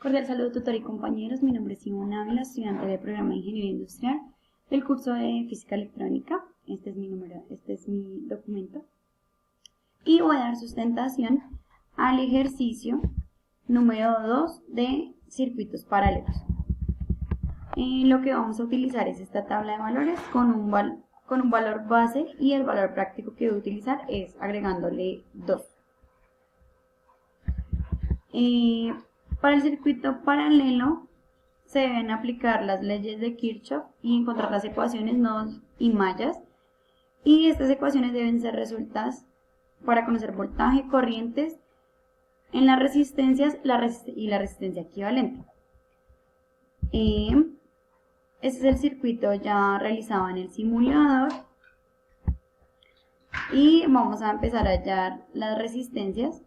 Cordial saludo, tutor y compañeros. Mi nombre es Ivonne Ávila, estudiante del programa de Ingeniería Industrial del curso de Física Electrónica. Este es mi documento. Y voy a dar sustentación al ejercicio número 2 de circuitos paralelos. Lo que vamos a utilizar es esta tabla de valores con un valor base, y el valor práctico que voy a utilizar es agregándole 2. Para el circuito paralelo se deben aplicar las leyes de Kirchhoff y encontrar las ecuaciones, nodos y mallas. Y estas ecuaciones deben ser resueltas para conocer voltaje, corrientes en las resistencias y la resistencia equivalente. Este es el circuito ya realizado en el simulador. Y vamos a empezar a hallar las resistencias.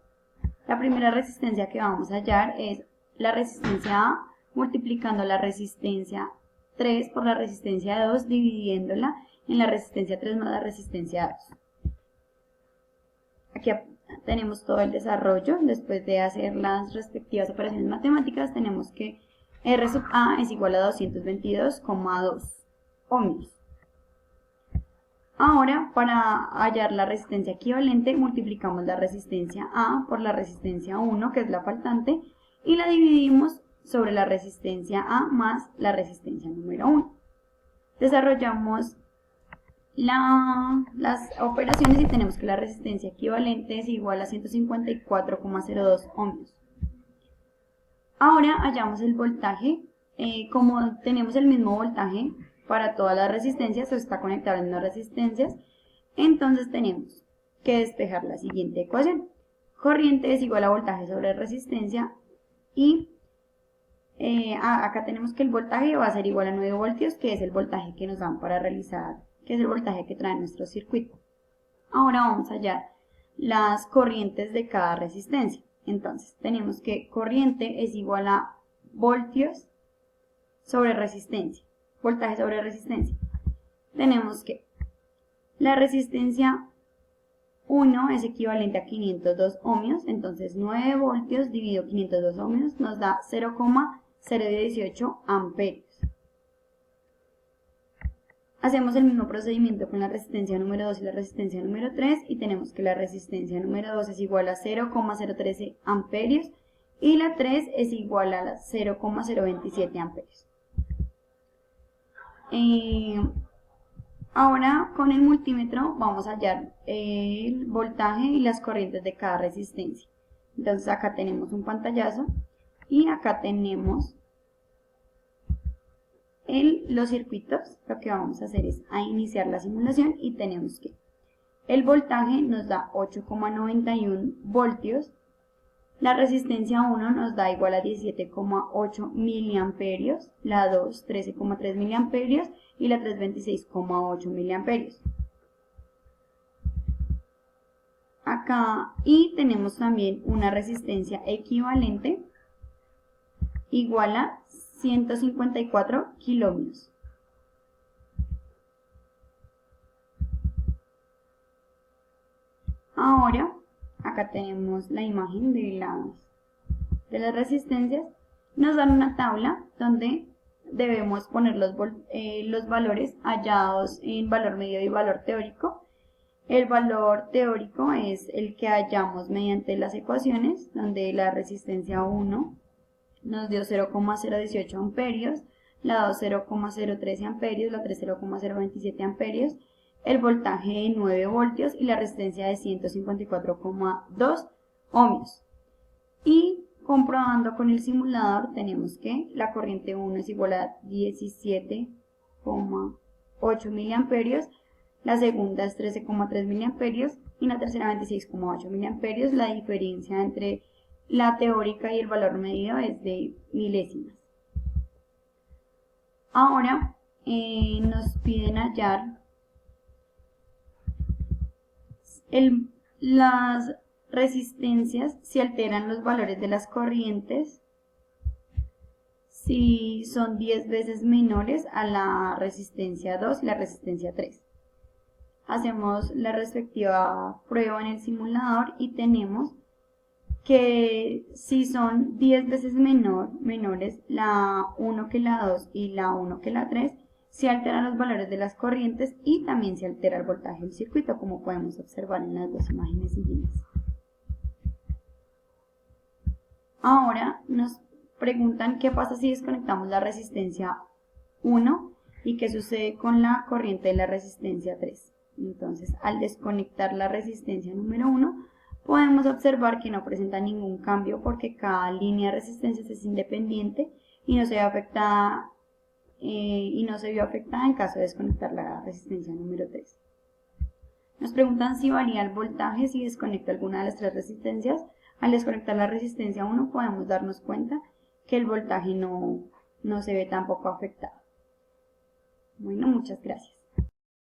La primera resistencia que vamos a hallar es la resistencia A multiplicando la resistencia 3 por la resistencia 2, dividiéndola en la resistencia 3 más la resistencia 2. Aquí tenemos todo el desarrollo. Después de hacer las respectivas operaciones matemáticas, tenemos que R sub A es igual a 222,2 ohmios. Ahora, para hallar la resistencia equivalente, multiplicamos la resistencia A por la resistencia 1, que es la faltante, y la dividimos sobre la resistencia A más la resistencia número 1. Desarrollamos las operaciones y tenemos que la resistencia equivalente es igual a 154,02 ohmios. Ahora hallamos el voltaje. Como tenemos el mismo voltaje para todas las resistencias, o está conectado en las resistencias, entonces tenemos que despejar la siguiente ecuación. Corriente es igual a voltaje sobre resistencia, y acá tenemos que el voltaje va a ser igual a 9 voltios, que es el voltaje que nos dan para realizar, que es el voltaje que trae nuestro circuito. Ahora vamos a hallar las corrientes de cada resistencia. Entonces tenemos que corriente es igual a voltios sobre resistencia, voltaje sobre resistencia. Tenemos que la resistencia 1 es equivalente a 502 ohmios, entonces 9 voltios dividido 502 ohmios nos da 0,018 amperios. Hacemos el mismo procedimiento con la resistencia número 2 y la resistencia número 3, y tenemos que la resistencia número 2 es igual a 0,013 amperios y la 3 es igual a 0,027 amperios. Ahora con el multímetro vamos a hallar el voltaje y las corrientes de cada resistencia. Entonces acá tenemos un pantallazo y acá tenemos los circuitos. Lo que vamos a hacer es iniciar la simulación y tenemos que el voltaje nos da 8,91 voltios, la resistencia 1 nos da igual a 17,8 miliamperios, la 2 13,3 miliamperios y la 3 26,8 miliamperios. Acá y tenemos también una resistencia equivalente igual a 154 kilómetros. Ahora, acá tenemos la imagen de las resistencias. Nos dan una tabla donde debemos poner los valores hallados en valor medio y valor teórico. El valor teórico es el que hallamos mediante las ecuaciones, donde la resistencia 1 nos dio 0,018 amperios, la 2 0,013 amperios, la 3 0,027 amperios, el voltaje de 9 voltios y la resistencia de 154,2 ohmios. Y comprobando con el simulador tenemos que la corriente 1 es igual a 17,8 miliamperios, la segunda es 13,3 miliamperios y la tercera 26,8 miliamperios. La diferencia entre la teórica y el valor medido es de milésimas. Ahora nos piden hallar las resistencias, si alteran los valores de las corrientes, si son 10 veces menores a la resistencia 2 y la resistencia 3. Hacemos la respectiva prueba en el simulador y tenemos que si son 10 veces menores la 1 que la 2 y la 1 que la 3, se alteran los valores de las corrientes y también se altera el voltaje del circuito, como podemos observar en las dos imágenes siguientes. Ahora nos preguntan qué pasa si desconectamos la resistencia 1 y qué sucede con la corriente de la resistencia 3. Entonces, al desconectar la resistencia número 1, podemos observar que no presenta ningún cambio porque cada línea de resistencias es independiente y no se ve afectada vio afectada en caso de desconectar la resistencia número 3. Nos preguntan si varía el voltaje si desconecta alguna de las tres resistencias. Al desconectar la resistencia 1 podemos darnos cuenta que el voltaje no se ve tampoco afectado. Bueno, muchas gracias.